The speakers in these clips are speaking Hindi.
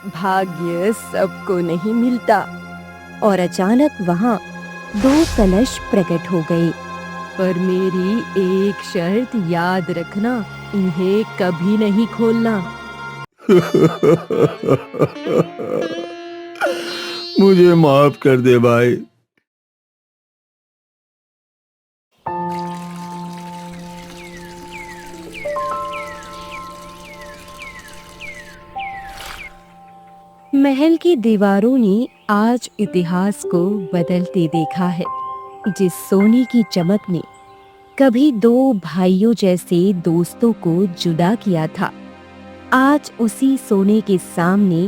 भाग्य सबको नहीं मिलता। और अचानक वहां 2 कलश प्रकट हो गए। पर मेरी एक शर्त याद रखना, इन्हें कभी नहीं खोलना। मुझे माफ कर दे भाई। महल की दीवारों ने आज इतिहास को बदलते देखा है। जिस सोने की चमक ने कभी 2 भाइयों जैसे दोस्तों को जुदा किया था, आज उसी सोने के सामने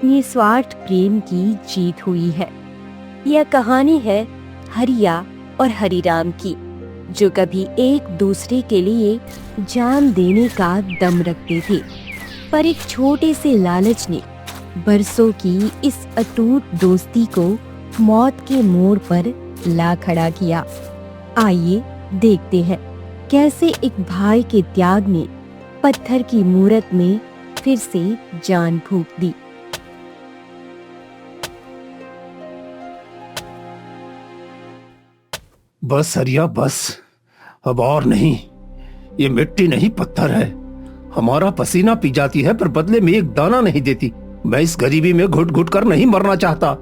निस्वार्थ प्रेम की जीत हुई है। यह कहानी है हरिया और हरिराम की, जो कभी एक दूसरे के लिए जान देने का दम रखते थे, पर एक छोटे से लालच ने बरसों की इस अटूट दोस्ती को मौत के मोड़ पर ला खड़ा किया। आइए देखते हैं कैसे एक भाई के त्याग ने पत्थर की मूरत में फिर से जान फूंक दी। बस हरिया बस, अब और नहीं। ये मिट्टी नहीं पत्थर है। हमारा पसीना पी जाती है पर बदले में एक दाना नहीं देती। मैं इस गरीबी में घुट घुट कर नहीं मरना चाहता।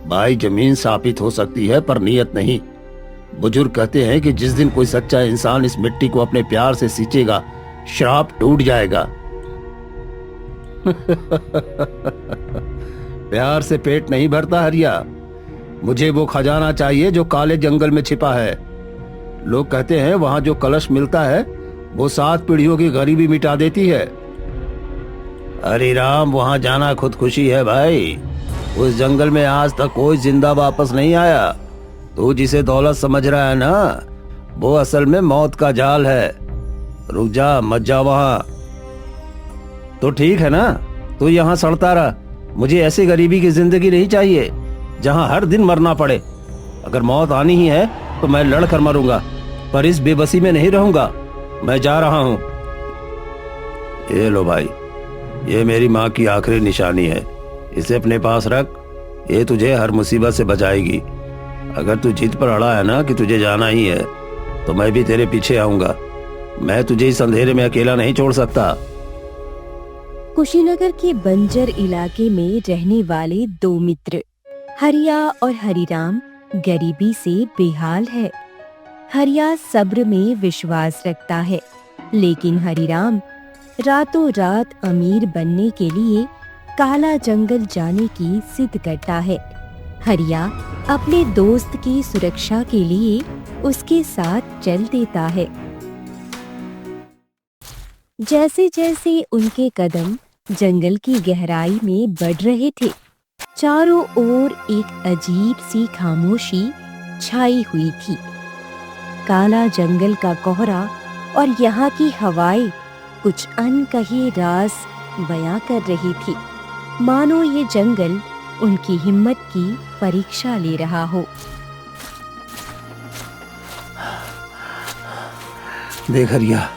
भाई, जमीन साबित हो सकती है पर नीयत नहीं। बुजुर्ग कहते हैं कि जिस दिन कोई सच्चा इंसान इस मिट्टी को अपने प्यार से सींचेगा, श्राप टूट जाएगा। प्यार से पेट नहीं भरता हरिया। मुझे वो खजाना चाहिए जो काले जंगल में छिपा है। लोग कहते हैं वहां जो कलश मिलता है वो 7 पीढ़ियों की गरीबी मिटा देती है। अरे राम, वहां जाना खुदकुशी है भाई। उस जंगल में आज तक कोई जिंदा वापस नहीं आया। तू जिसे दौलत समझ रहा है ना, वो असल में मौत का जाल है। रुक जा, मत जा वहां। तो ठीक है ना, तू यहाँ सड़ता रहा। मुझे ऐसी गरीबी की जिंदगी नहीं चाहिए जहां हर दिन मरना पड़े। अगर मौत आनी ही है तो मैं लड़कर मरूंगा, पर इस बेबसी में नहीं रहूंगा। मैं जा रहा हूं। ये लो भाई, ये मेरी माँ की आखिरी निशानी है। इसे अपने पास रख। ये तुझे हर मुसीबत से बचाएगी। अगर तू जिद पर अड़ा है ना कि तुझे जाना ही है, तो मैं भी तेरे पीछे आऊंगा। मैं तुझे इस अंधेरे में अकेला नहीं छोड़ सकता। कुशीनगर के बंजर इलाके में रहने वाले 2 मित्र हरिया और हरिराम गरीबी से बेहाल है। हरिया सब्र में विश्वास रखता है, लेकिन हरिराम रातों रात अमीर बनने के लिए काला जंगल जाने की जिद करता है। हरिया अपने दोस्त की सुरक्षा के लिए उसके साथ चल देता है। जैसे जैसे उनके कदम जंगल की गहराई में बढ़ रहे थे, चारों ओर एक अजीब सी खामोशी छाई हुई थी। काला जंगल का कोहरा और यहाँ की हवाएं कुछ अनकहे राज बयां कर रही थी, मानो ये जंगल उनकी हिम्मत की परीक्षा ले रहा हो। देख हरिया,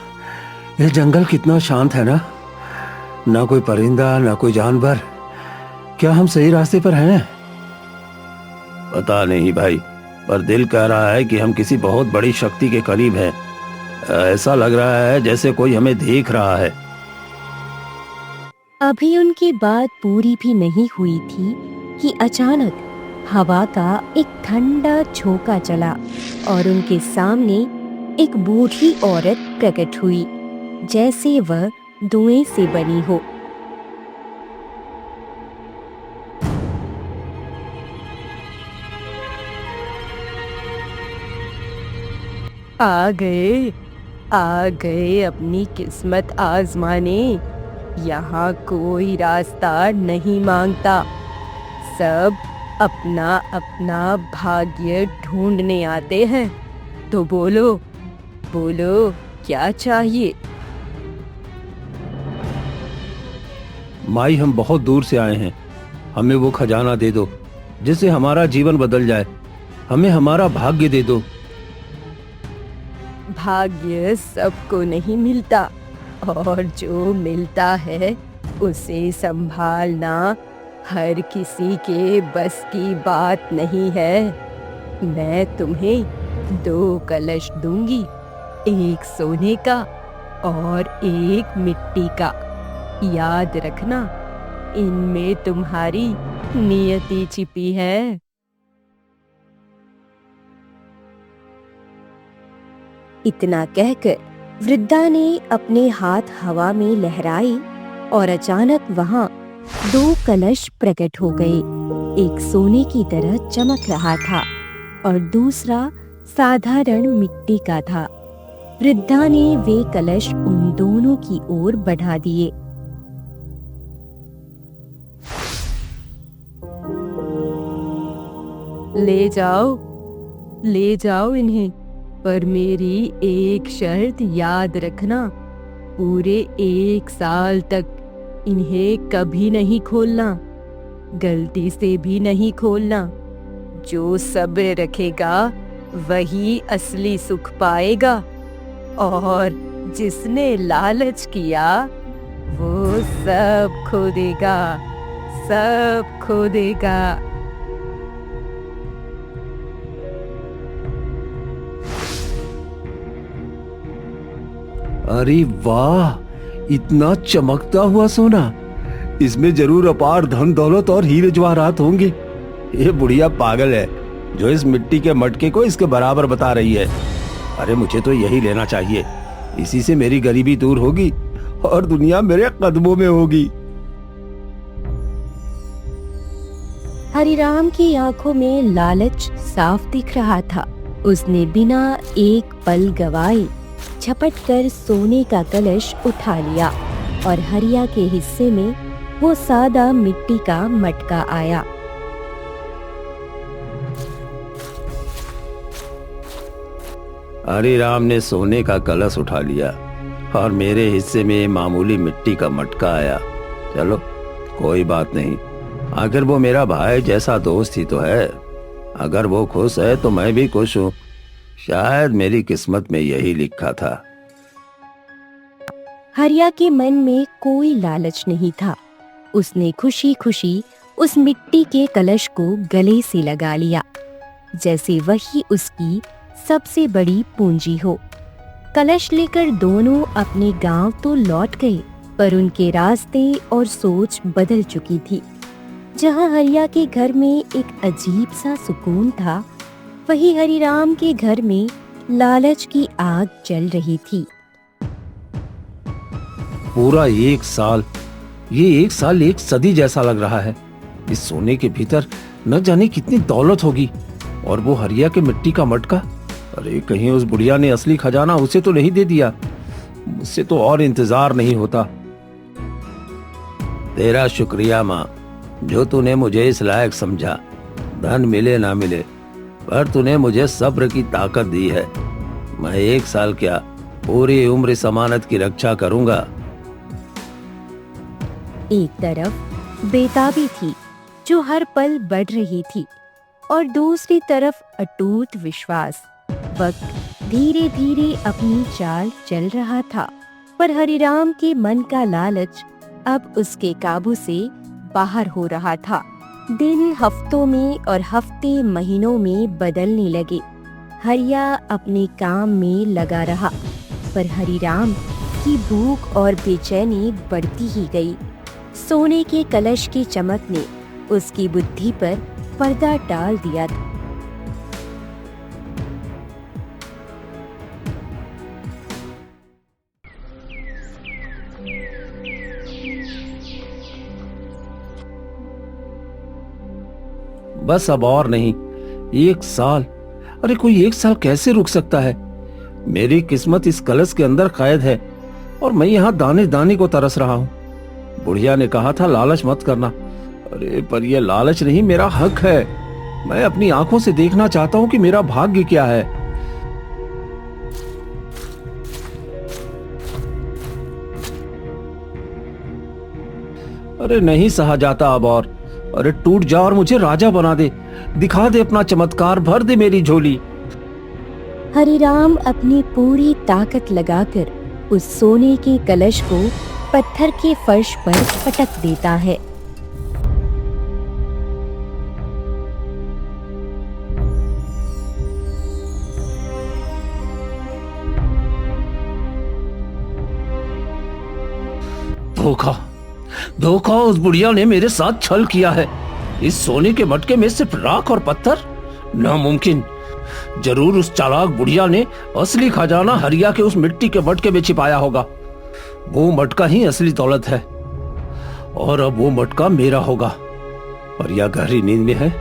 ये जंगल कितना शांत है ना। ना कोई परिंदा, ना कोई जानवर। क्या हम सही रास्ते पर हैं? पता नहीं भाई, पर दिल कह रहा है कि हम किसी बहुत बड़ी शक्ति के करीब हैं। ऐसा लग रहा है जैसे कोई हमें देख रहा है। अभी उनकी बात पूरी भी नहीं हुई थी कि अचानक हवा का एक ठंडा झोंका चला और उनके सामने एक बूढ़ी औरत प्रकट हुई, जैसे वह धुएं से बनी हो। आ गए अपनी किस्मत आजमाने। यहाँ कोई रास्ता नहीं मांगता, सब अपना अपना भाग्य ढूंढने आते हैं। तो बोलो बोलो, क्या चाहिए? माई, हम बहुत दूर से आए हैं। हमें वो खजाना दे दो जिससे हमारा जीवन बदल जाए। हमें हमारा भाग्य दे दो। भाग्य सबको नहीं मिलता और जो मिलता है उसे संभालना हर किसी के बस की बात नहीं है। मैं तुम्हें 2 कलश दूंगी, एक सोने का और एक मिट्टी का। याद रखना, इनमें तुम्हारी नियति छिपी है। इतना कहकर वृद्धा ने अपने हाथ हवा में लहराए और अचानक वहां 2 कलश प्रकट हो गए। एक सोने की तरह चमक रहा था और दूसरा साधारण मिट्टी का था। वृद्धा ने वे कलश उन दोनों की ओर बढ़ा दिए। ले जाओ इन्हें, पर मेरी एक शर्त याद रखना, पूरे 1 साल तक इन्हें कभी नहीं खोलना, गलती से भी नहीं खोलना। जो सब्र रखेगा वही असली सुख पाएगा और जिसने लालच किया वो सब खो देगा, सब खो देगा। अरे वाह, इतना चमकता हुआ सोना! इसमें जरूर अपार धन दौलत और हीरे जवाहरात होंगे। ये बुढ़िया पागल है जो इस मिट्टी के मटके को इसके बराबर बता रही है। अरे मुझे तो यही लेना चाहिए, इसी से मेरी गरीबी दूर होगी और दुनिया मेरे कदमों में होगी। हरिराम की आंखों में लालच साफ दिख रहा था। उसने बिना एक पल गवाए झपट कर सोने का कलश उठा लिया और हरिया के हिस्से में वो सादा मिट्टी का मटका आया। हरिराम ने सोने का कलश उठा लिया और मेरे हिस्से में मामूली मिट्टी का मटका आया। चलो कोई बात नहीं, आखिर वो मेरा भाई जैसा दोस्त ही तो है। अगर वो खुश है तो मैं भी खुश हूँ। शायद मेरी किस्मत में यही लिखा था। हरिया के मन में कोई लालच नहीं था। उसने खुशी खुशी उस मिट्टी के कलश को गले से लगा लिया, जैसे वही उसकी सबसे बड़ी पूंजी हो। कलश लेकर दोनों अपने गांव तो लौट गए, पर उनके रास्ते और सोच बदल चुकी थी। जहां हरिया के घर में एक अजीब सा सुकून था, वही हरिराम के घर में लालच की आग जल रही थी। पूरा 1 साल, ये 1 साल 1 सदी जैसा लग रहा है। इस सोने के भीतर न जाने कितनी दौलत होगी। और वो हरिया के मिट्टी का मटका, अरे कहीं उस बुढ़िया ने असली खजाना उसे तो नहीं दे दिया। मुझसे तो और इंतजार नहीं होता। तेरा शुक्रिया माँ, जो तूने मुझे इस लायक समझा। धन मिले ना मिले, पर तूने मुझे सब्र की ताकत दी है। मैं 1 साल क्या, पूरी उम्र इस अमानत की रक्षा करूंगा। एक तरफ बेताबी थी जो हर पल बढ़ रही थी, और दूसरी तरफ अटूट विश्वास। वक्त धीरे धीरे अपनी चाल चल रहा था, पर हरिराम के मन का लालच अब उसके काबू से बाहर हो रहा था। दिन हफ्तों में और हफ्ते महीनों में बदलने लगे। हरिया अपने काम में लगा रहा, पर हरिराम की भूख और बेचैनी बढ़ती ही गई। सोने के कलश की चमक ने उसकी बुद्धि पर पर्दा डाल दिया था। बस अब और नहीं, 1 साल। अरे कोई 1 साल कैसे रुक सकता है? मेरी किस्मत इस कलश के अंदर कैद है और मैं यहाँ दाने दाने को तरस रहा हूँ। बुढ़िया ने कहा था लालच मत करना। अरे पर यह लालच नहीं, मेरा हक है। मैं अपनी आंखों से देखना चाहता हूँ कि मेरा भाग्य क्या है। अरे नहीं सहा जाता अब और। अरे टूट जा और मुझे राजा बना दे, दिखा दे अपना चमत्कार, भर दे मेरी झोली। हरिराम अपनी पूरी ताकत लगाकर उस सोने के कलश को पत्थर के फर्श पर पटक देता है। धोखा, धोखा, उस बुढ़िया ने मेरे साथ छल किया है। इस सोने के मटके में सिर्फ राख और पत्थर? नामुमकिन। जरूर उस चालाक बुढ़िया ने असली खजाना हरिया के उस मिट्टी के मटके में छिपाया होगा। वो मटका ही असली दौलत है और अब वो मटका मेरा होगा। हरिया गहरी नींद में है,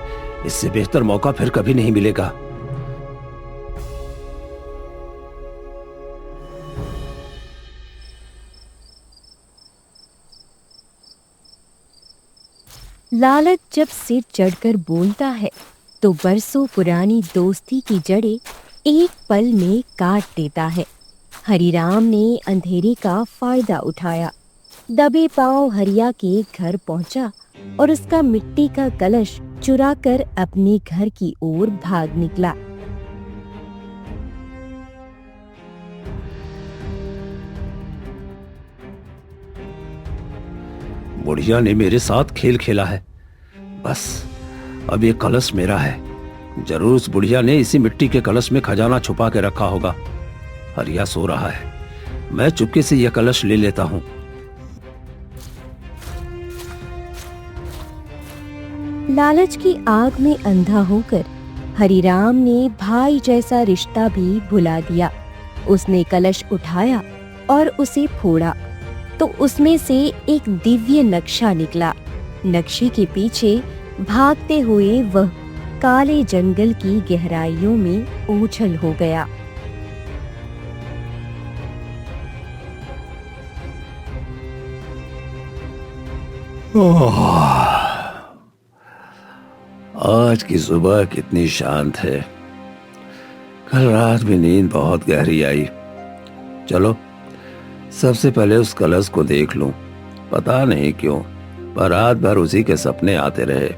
इससे बेहतर मौका फिर कभी नहीं मिलेगा। लालच जब सिर चढ़कर बोलता है तो बरसों पुरानी दोस्ती की जड़ें एक पल में काट देता है। हरिराम ने अंधेरे का फायदा उठाया, दबे पांव हरिया के घर पहुंचा और उसका मिट्टी का कलश चुराकर अपने घर की ओर भाग निकला। बुढ़िया ने मेरे साथ खेल खेला है। बस अब ये कलश मेरा है। जरूर उस बुढ़िया ने इसी मिट्टी के कलश में खजाना छुपा के रखा होगा। हरिया सो रहा है, मैं चुपके से यह कलश ले लेता हूं। लालच की आग में अंधा होकर हरिराम ने भाई जैसा रिश्ता भी भुला दिया। उसने कलश उठाया और उसे फोड़ा तो उसमें से एक दिव्य नक्शा निकला। नक्शे के पीछे भागते हुए वह काले जंगल की गहराइयों में ओझल हो गया। आज की सुबह कितनी शांत है। कल रात में नींद बहुत गहरी आई। चलो सबसे पहले उस कलश को देख लूं। पता नहीं क्यों पर रात भर उसी के सपने आते रहे।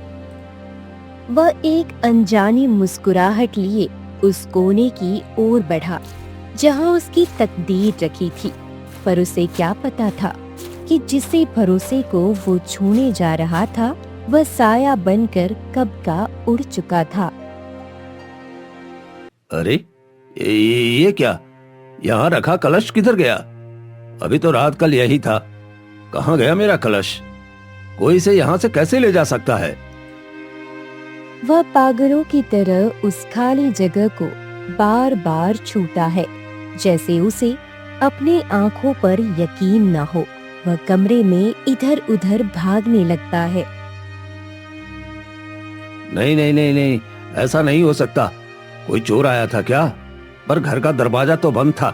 वह एक अनजानी मुस्कुराहट लिए उस कोने की ओर बढ़ा जहां उसकी तकदीर रखी थी, पर उसे क्या पता था कि जिसे भरोसे को वो छूने जा रहा था वह साया बनकर कब का उड़ चुका था। अरे ये क्या? यहाँ रखा कलश किधर गया? अभी तो रात कल यही था। कहाँ गया मेरा कलश? कोई इसे यहाँ से कैसे ले जा सकता है? वह पागलों की तरह उस खाली जगह को बार बार छूता है, जैसे उसे अपने आंखों पर यकीन न हो। वह कमरे में इधर उधर भागने लगता है। नहीं नहीं नहीं नहीं, ऐसा नहीं हो सकता। कोई चोर आया था क्या? पर घर का दरवाजा तो बंद था।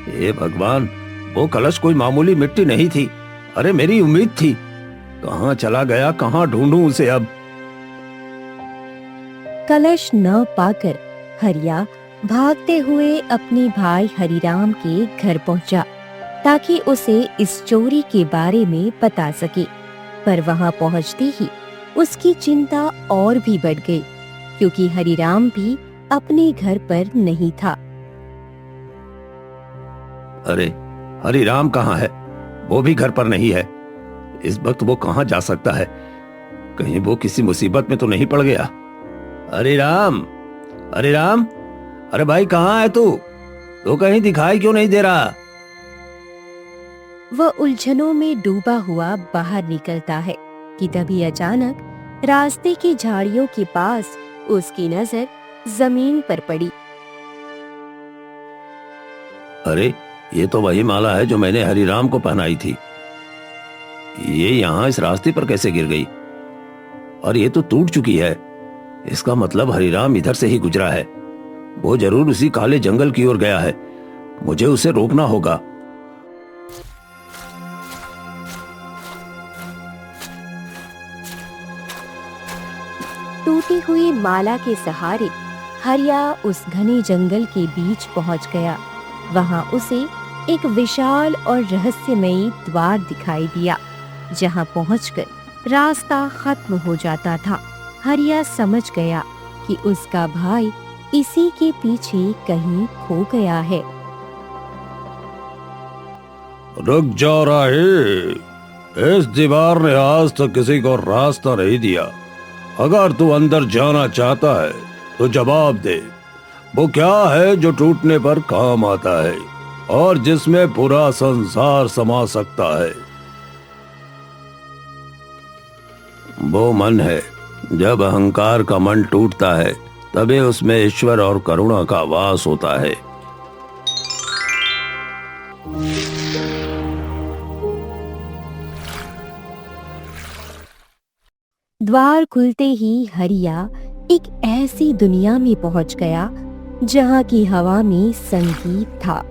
हे भगवान, वो कलश कोई मामूली मिट्टी नहीं थी। अरे मेरी उम्मीद थी। कहाँ चला गया? कहाँ ढूंढूं उसे अब? कलश न पाकर हरिया भागते हुए अपने भाई हरिराम के घर पहुंचा ताकि उसे इस चोरी के बारे में बता सके। पर वहां पहुंचते ही उसकी चिंता और भी बढ़ गई, क्योंकि हरिराम भी अपने घर पर नहीं था। अरे हरिराम कहाँ है? वो भी घर पर नहीं है। इस वक्त वो कहाँ जा सकता है? कहीं वो किसी मुसीबत में तो नहीं पड़ गया? हरिराम, हरिराम, अरे भाई कहाँ है तू? तो कहीं दिखाई क्यों नहीं दे रहा? वह उलझनों में डूबा हुआ बाहर निकलता है कि तभी अचानक रास्ते की झाड़ियों के पास उसकी नजर जमीन पर पड़ी। अरे ये तो वही माला है जो मैंने हरिराम को पहनाई थी। ये यहाँ इस रास्ते पर कैसे गिर गई? और ये तो टूट चुकी है। इसका मतलब हरिराम इधर से ही गुजरा है। वो जरूर उसी काले जंगल की ओर गया है। मुझे उसे रोकना होगा। टूटी हुई माला के सहारे हरिया उस घने जंगल के बीच पहुंच गया। वहां उसे एक विशाल और रहस्यमयी द्वार दिखाई दिया, जहां पहुंचकर रास्ता खत्म हो जाता था। हरिया समझ गया कि उसका भाई इसी के पीछे कहीं खो गया है। रुक जा राही, इस दीवार ने आज तक किसी को रास्ता नहीं दिया। अगर तू अंदर जाना चाहता है तो जवाब दे, वो क्या है जो टूटने पर काम आता है और जिसमें पूरा संसार समा सकता है? वो मन है। जब अहंकार का मन टूटता है तभी उसमें ईश्वर और करुणा का वास होता है। द्वार खुलते ही हरिया एक ऐसी दुनिया में पहुंच गया जहां की हवा में संगीत था।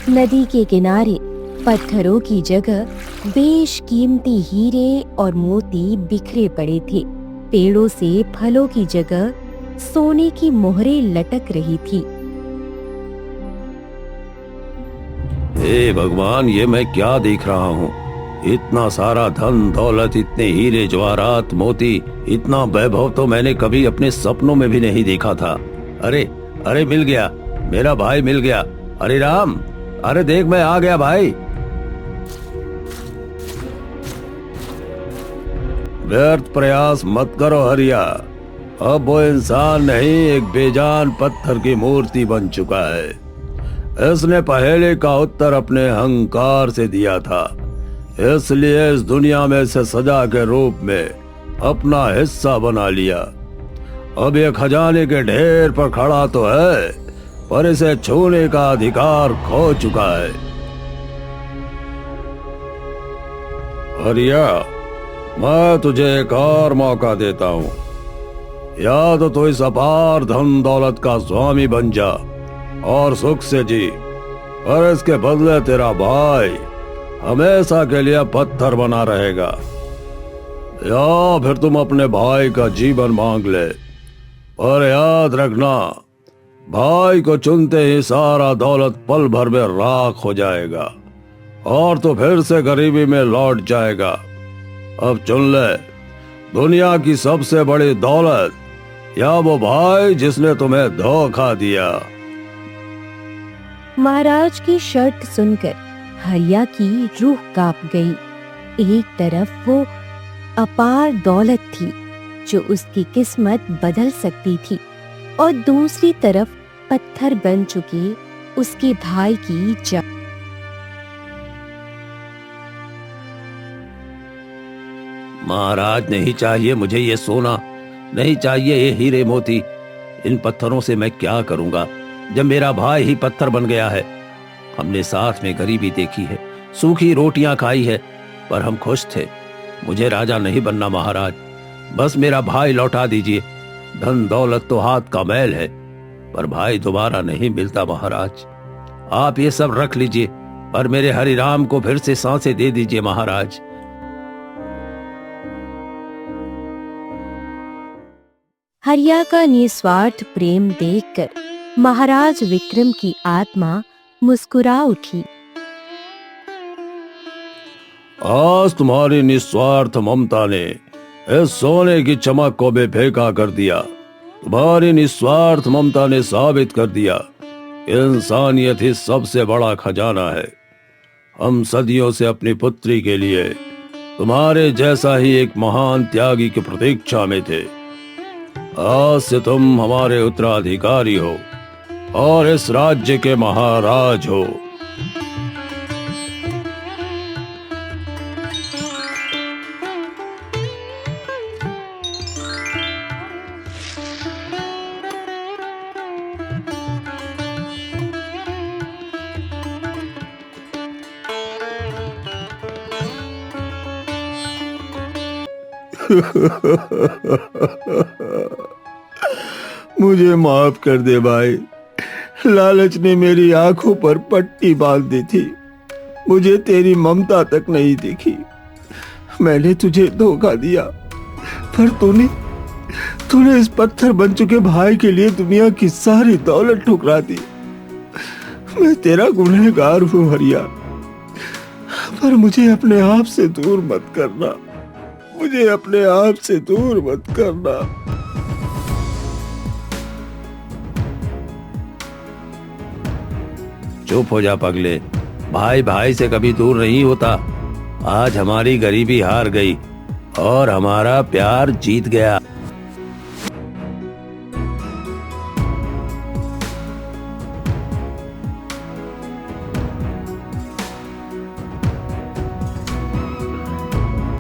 नदी के किनारे पत्थरों की जगह बेशकीमती हीरे और मोती बिखरे पड़े थे। पेड़ों से फलों की जगह सोने की मोहरें लटक रही थी। हे भगवान, ये मैं क्या देख रहा हूँ? इतना सारा धन दौलत, इतने हीरे जवाहरात मोती, इतना वैभव तो मैंने कभी अपने सपनों में भी नहीं देखा था। अरे अरे, मिल गया, मेरा भाई मिल गया। अरे राम, अरे देख, मैं आ गया भाई। व्यर्थ प्रयास मत करो हरिया, अब वो इंसान नहीं, एक बेजान पत्थर की मूर्ति बन चुका है। इसने पहेली का उत्तर अपने अहंकार से दिया था, इसलिए इस दुनिया में से सजा के रूप में अपना हिस्सा बना लिया। अब ये खजाने के ढेर पर खड़ा तो है, पर इसे छूने का अधिकार खो चुका है। हरिया, मैं तुझे एक और मौका देता हूँ। या तो इस अपार धन दौलत का स्वामी बन जा और सुख से जी, और इसके बदले तेरा भाई हमेशा के लिए पत्थर बना रहेगा, या फिर तुम अपने भाई का जीवन मांग ले। और याद रखना, भाई को चुनते ही सारा दौलत पल भर में राख हो जाएगा और तो फिर से गरीबी में लौट जाएगा। अब चुन ले, दुनिया की सबसे बड़ी दौलत या वो भाई जिसने तुम्हें धोखा दिया। महाराज की शर्त सुनकर हरिया की रूह कांप गई। एक तरफ वो अपार दौलत थी जो उसकी किस्मत बदल सकती थी, और दूसरी तरफ पत्थर बन चुके उसके भाई की जान। महाराज, नहीं चाहिए मुझे ये सोना, नहीं चाहिए ये हीरे मोती। इन पत्थरों से मैं क्या करूंगा जब मेरा भाई ही पत्थर बन गया है। हमने साथ में गरीबी देखी है, सूखी रोटियां खाई है, पर हम खुश थे। मुझे राजा नहीं बनना महाराज, बस मेरा भाई लौटा दीजिए। धन दौलत तो हाथ का मैल है, पर भाई दोबारा नहीं मिलता महाराज। आप ये सब रख लीजिए, पर मेरे हरिराम को फिर से सांसें दे दीजिए महाराज। हरिया का निस्वार्थ प्रेम देखकर महाराज विक्रम की आत्मा मुस्कुरा उठी। आज तुम्हारी निस्वार्थ ममता ने इस सोने की चमक को बेफेका कर दिया। तुम्हारी निस्वार्थ ममता ने साबित कर दिया कि इंसानियत ही सबसे बड़ा खजाना है। हम सदियों से अपनी पुत्री के लिए तुम्हारे जैसा ही एक महान त्यागी की प्रतीक्षा में थे। आज से तुम हमारे उत्तराधिकारी हो और इस राज्य के महाराज हो। मुझे माफ कर दे भाई, लालच ने मेरी आंखों पर पट्टी बांध दी थी। मुझे तेरी ममता तक नहीं दिखी। मैंने तुझे धोखा दिया, पर तूने इस पत्थर बन चुके भाई के लिए दुनिया की सारी दौलत ठुकरा दी। मैं तेरा गुनहगार हूँ हरिया, पर मुझे अपने आप से दूर मत करना। मुझे अपने आप से दूर मत करना। चुप हो जा पगले, भाई भाई से कभी दूर नहीं होता। आज हमारी गरीबी हार गई और हमारा प्यार जीत गया।